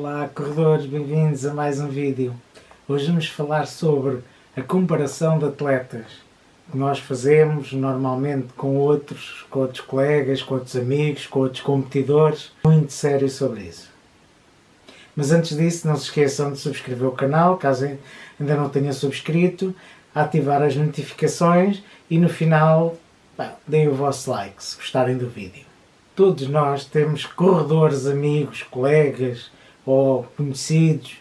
Olá corredores, bem-vindos a mais um vídeo. Hoje vamos falar sobre a comparação de atletas que nós fazemos normalmente com outros colegas, com outros amigos, com outros competidores. Muito sério sobre isso. Mas antes disso, não se esqueçam de subscrever o canal, caso ainda não tenham subscrito, ativar as notificações e no final, deem o vosso like se gostarem do vídeo. Todos nós temos corredores, amigos, colegas ou conhecidos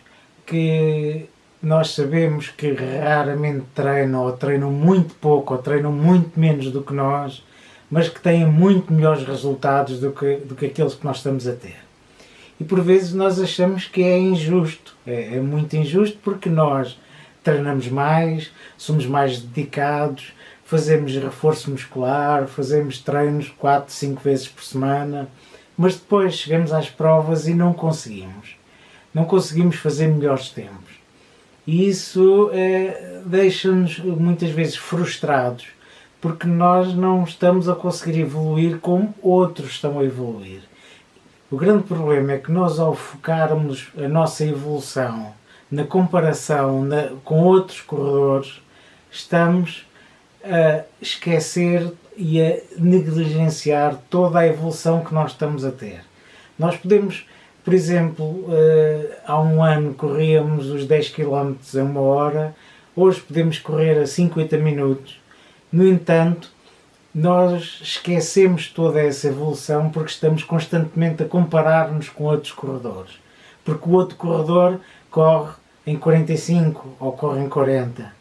que nós sabemos que raramente treinam, ou treinam muito pouco, ou treinam muito menos do que nós, mas que têm muito melhores resultados do que aqueles que nós estamos a ter. E por vezes nós achamos que é injusto, é muito injusto porque nós treinamos mais, somos mais dedicados, fazemos reforço muscular, fazemos treinos 4, 5 vezes por semana, mas depois chegamos às provas e não conseguimos. Não conseguimos fazer melhores tempos. E isso deixa-nos muitas vezes frustrados, porque nós não estamos a conseguir evoluir como outros estão a evoluir. O grande problema é que nós, ao focarmos a nossa evolução na comparação com outros corredores, estamos a esquecer e a negligenciar toda a evolução que nós estamos a ter. Nós podemos, por exemplo, há um ano corríamos os 10 km a 1 hora, hoje podemos correr a 50 minutos. No entanto, nós esquecemos toda essa evolução porque estamos constantemente a comparar-nos com outros corredores. Porque o outro corredor corre em 45 ou corre em 40.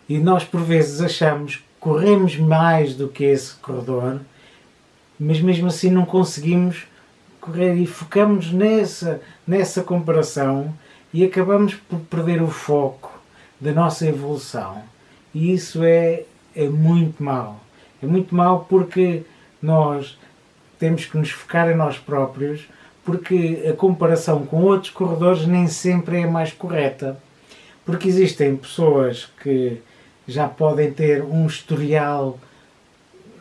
E nós por vezes achamos que corremos mais do que esse corredor, mas mesmo assim não conseguimos correr e focamos nessa comparação e acabamos por perder o foco da nossa evolução. E isso é muito mau. É muito mau porque nós temos que nos focar em nós próprios, porque a comparação com outros corredores nem sempre é a mais correta. Porque existem pessoas que já podem ter um historial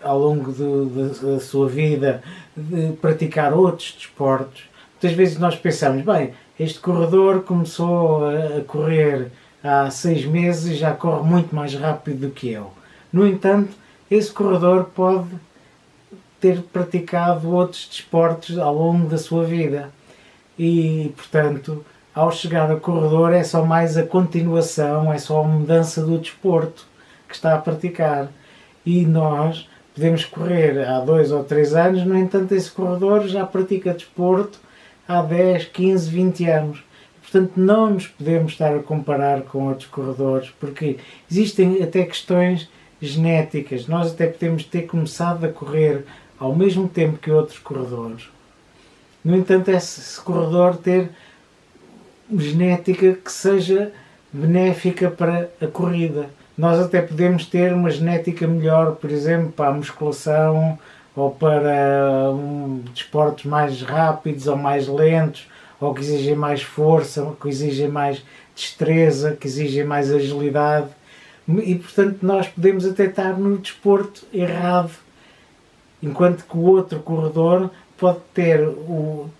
ao longo da sua vida de praticar outros desportos. Muitas vezes nós pensamos, bem, este corredor começou a correr há 6 meses e já corre muito mais rápido do que eu. No entanto, esse corredor pode ter praticado outros desportos ao longo da sua vida e, portanto, ao chegar ao corredor é só mais a continuação, é só a mudança do desporto que está a praticar. E nós podemos correr há 2 ou 3 anos, no entanto esse corredor já pratica desporto há 10, 15, 20 anos. Portanto, não nos podemos estar a comparar com outros corredores, porque existem até questões genéticas. Nós até podemos ter começado a correr ao mesmo tempo que outros corredores. No entanto, esse corredor ter genética que seja benéfica para a corrida. Nós até podemos ter uma genética melhor, por exemplo, para a musculação ou para desportos mais rápidos ou mais lentos, ou que exigem mais força, ou que exigem mais destreza, que exigem mais agilidade. E, portanto, nós podemos até estar no desporto errado, enquanto que o outro corredor pode ter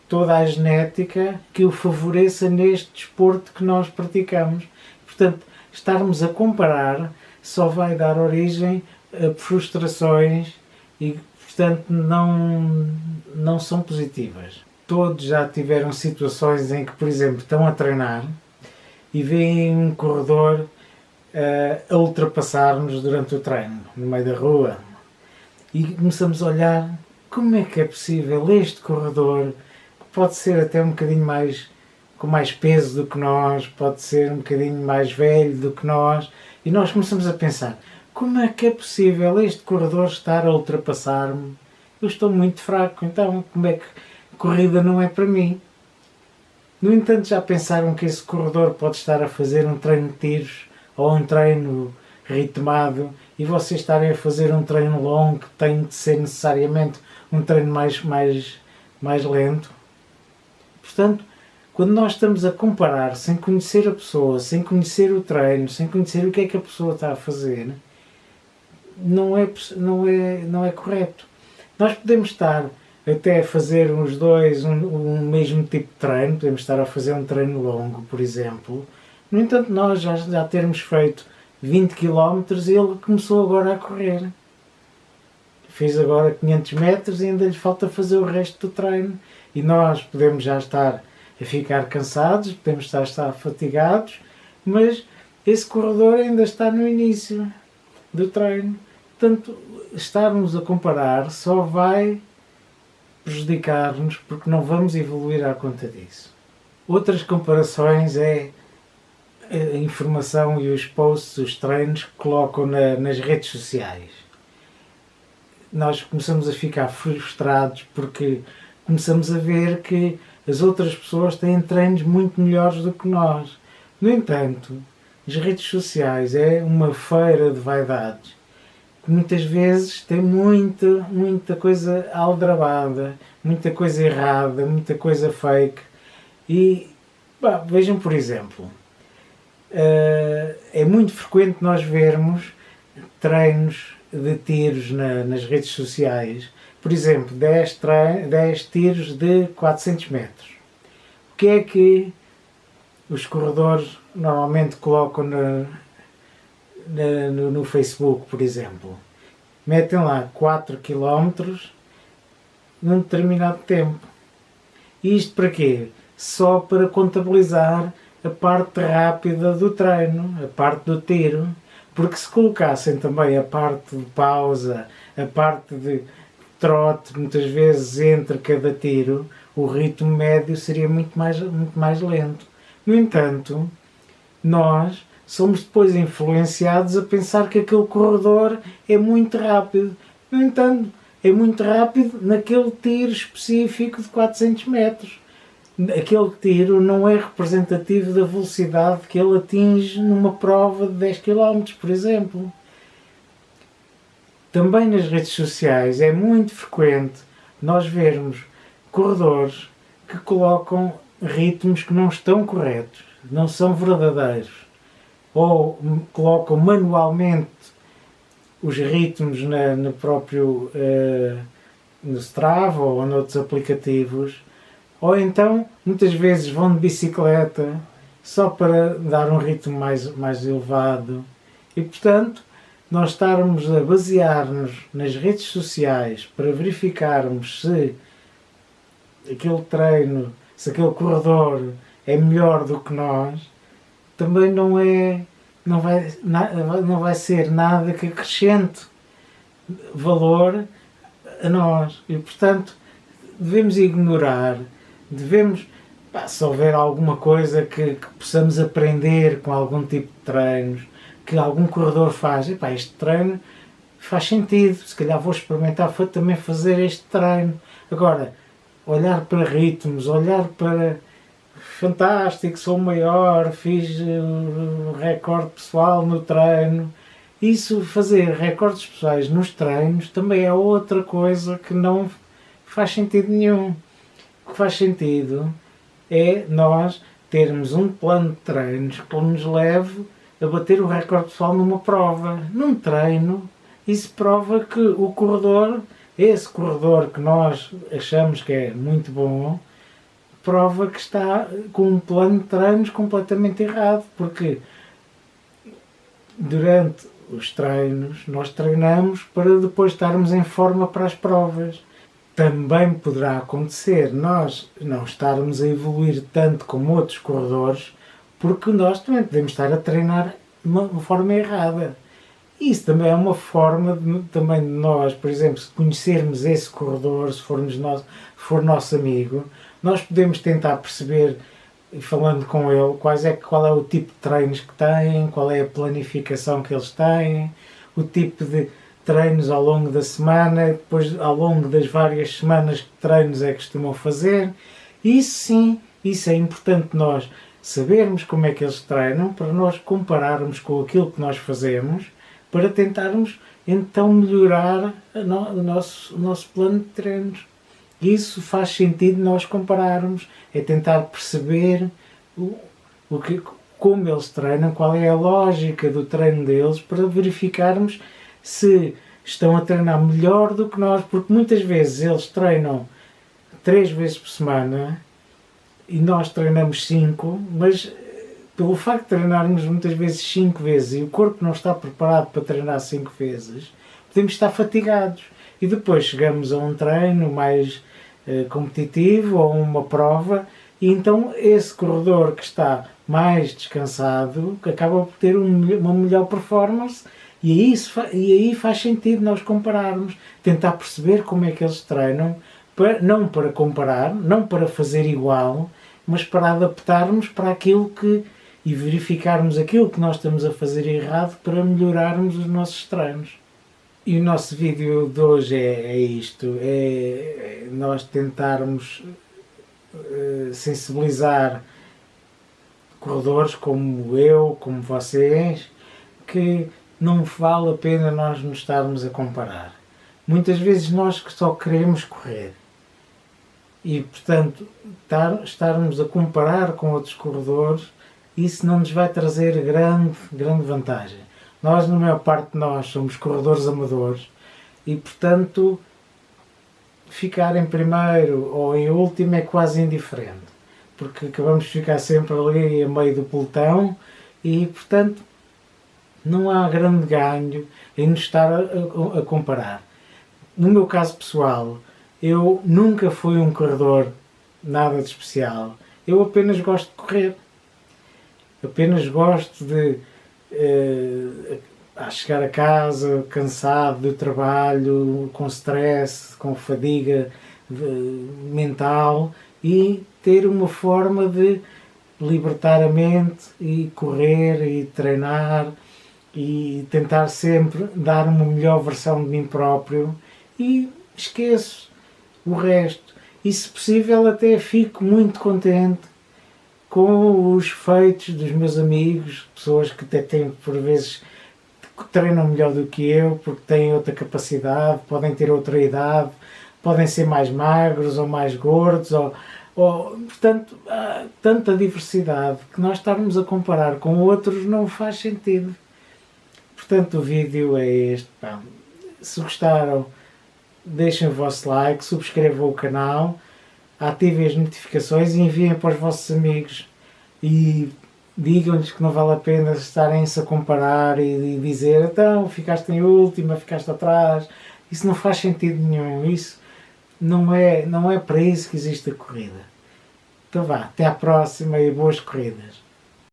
toda a genética que o favoreça neste desporto que nós praticamos. Portanto, estarmos a comparar só vai dar origem a frustrações e, portanto, não são positivas. Todos já tiveram situações em que, por exemplo, estão a treinar e veem um corredor a ultrapassar-nos durante o treino, no meio da rua. E começamos a olhar como é que é possível este corredor, que pode ser até um bocadinho com mais peso do que nós, pode ser um bocadinho mais velho do que nós, e nós começamos a pensar, como é que é possível este corredor estar a ultrapassar-me? Eu estou muito fraco, então como é que a corrida não é para mim? No entanto, já pensaram que esse corredor pode estar a fazer um treino de tiros ou um treino ritmado e vocês estarem a fazer um treino longo que tem de ser necessariamente um treino mais lento? Portanto, quando nós estamos a comparar sem conhecer a pessoa, sem conhecer o treino, sem conhecer o que é que a pessoa está a fazer, não é correto. Nós podemos estar até fazer os dois um mesmo tipo de treino, podemos estar a fazer um treino longo, por exemplo. No entanto, nós já termos feito 20 km e ele começou agora a correr. Fez agora 500 metros e ainda lhe falta fazer o resto do treino. E nós podemos já estar a ficar cansados, podemos estar fatigados, mas esse corredor ainda está no início do treino. Portanto, estarmos a comparar só vai prejudicar-nos porque não vamos evoluir à conta disso. Outras comparações é a informação e os posts, os treinos que colocam nas redes sociais. Nós começamos a ficar frustrados porque começamos a ver que as outras pessoas têm treinos muito melhores do que nós. No entanto, as redes sociais é uma feira de vaidades que muitas vezes tem muita coisa aldrabada, muita coisa errada, muita coisa fake. E vejam, por exemplo, é muito frequente nós vermos treinos de tiros nas redes sociais. Por exemplo, 10 tiros de 400 metros. O que é que os corredores normalmente colocam no Facebook, por exemplo? Metem lá 4 km num determinado tempo. E isto para quê? Só para contabilizar a parte rápida do treino, a parte do tiro. Porque se colocassem também a parte de pausa, a parte de trote, muitas vezes entre cada tiro, o ritmo médio seria muito mais lento. No entanto, nós somos depois influenciados a pensar que aquele corredor é muito rápido. No entanto, é muito rápido naquele tiro específico de 400 metros. Aquele tiro não é representativo da velocidade que ele atinge numa prova de 10 km, por exemplo. Também nas redes sociais é muito frequente nós vermos corredores que colocam ritmos que não estão corretos, não são verdadeiros, ou colocam manualmente os ritmos no próprio no Strava ou noutros aplicativos, ou então muitas vezes vão de bicicleta só para dar um ritmo mais elevado. E portanto, nós estarmos a basear-nos nas redes sociais para verificarmos se aquele treino, se aquele corredor é melhor do que nós, também não vai ser nada que acrescente valor a nós. E portanto, devemos ignorar, se houver alguma coisa que possamos aprender com algum tipo de treinos, que algum corredor faz, este treino faz sentido, se calhar vou experimentar também fazer este treino. Agora, olhar para ritmos, olhar para fantástico, sou o maior, fiz o recorde pessoal no treino. Isso, fazer recordes pessoais nos treinos, também é outra coisa que não faz sentido nenhum. O que faz sentido é nós termos um plano de treinos que nos leve a bater o recorde pessoal numa prova. Num treino, isso prova que o corredor, esse corredor que nós achamos que é muito bom, prova que está com um plano de treinos completamente errado, porque durante os treinos nós treinamos para depois estarmos em forma para as provas. Também poderá acontecer nós não estarmos a evoluir tanto como outros corredores, porque nós também podemos estar a treinar de uma forma errada. Isso também é uma forma também de nós, por exemplo, se conhecermos esse corredor, se for nosso amigo, nós podemos tentar perceber, falando com ele, qual é o tipo de treinos que têm, qual é a planificação que eles têm, o tipo de treinos ao longo da semana, depois ao longo das várias semanas que treinos é que costumam fazer. Isso sim, isso é importante nós sabermos como é que eles treinam, para nós compararmos com aquilo que nós fazemos, para tentarmos então melhorar o nosso plano de treinos. Isso faz sentido nós compararmos, é tentar perceber como eles treinam, qual é a lógica do treino deles, para verificarmos se estão a treinar melhor do que nós, porque muitas vezes eles treinam 3 vezes por semana e nós treinamos 5, mas pelo facto de treinarmos muitas vezes 5 vezes e o corpo não está preparado para treinar 5 vezes, podemos estar fatigados. E depois chegamos a um treino mais competitivo ou uma prova e então esse corredor que está mais descansado acaba por ter uma melhor performance e aí faz sentido nós compararmos, tentar perceber como é que eles treinam, não para comparar, não para fazer igual, mas para adaptarmos para aquilo e verificarmos aquilo que nós estamos a fazer errado para melhorarmos os nossos treinos. E o nosso vídeo de hoje é isto, é nós tentarmos sensibilizar corredores como eu, como vocês, que não vale a pena nós nos estarmos a comparar. Muitas vezes nós que só queremos correr e, portanto, estarmos a comparar com outros corredores, isso não nos vai trazer grande vantagem. Nós, na maior parte de nós, somos corredores amadores e, portanto, ficar em primeiro ou em último é quase indiferente, porque acabamos de ficar sempre ali a meio do pelotão e, portanto, não há grande ganho em nos estar a comparar. No meu caso pessoal, eu nunca fui um corredor nada de especial. Eu apenas gosto de correr. Apenas gosto de chegar a casa cansado do trabalho, com stress, com fadiga mental e ter uma forma de libertar a mente e correr e treinar e tentar sempre dar uma melhor versão de mim próprio e esqueço o resto. E se possível até fico muito contente com os feitos dos meus amigos, pessoas que até têm por vezes treinam melhor do que eu porque têm outra capacidade, podem ter outra idade, podem ser mais magros ou mais gordos, portanto, há tanta diversidade que nós estarmos a comparar com outros não faz sentido. Portanto, o vídeo é este. Se gostaram, deixem o vosso like, subscrevam o canal, ativem as notificações e enviem para os vossos amigos e digam-lhes que não vale a pena estarem-se a comparar e dizer então ficaste em última, ficaste atrás. Isso não faz sentido nenhum. Isso não é para isso que existe a corrida. Então vá, até à próxima e boas corridas.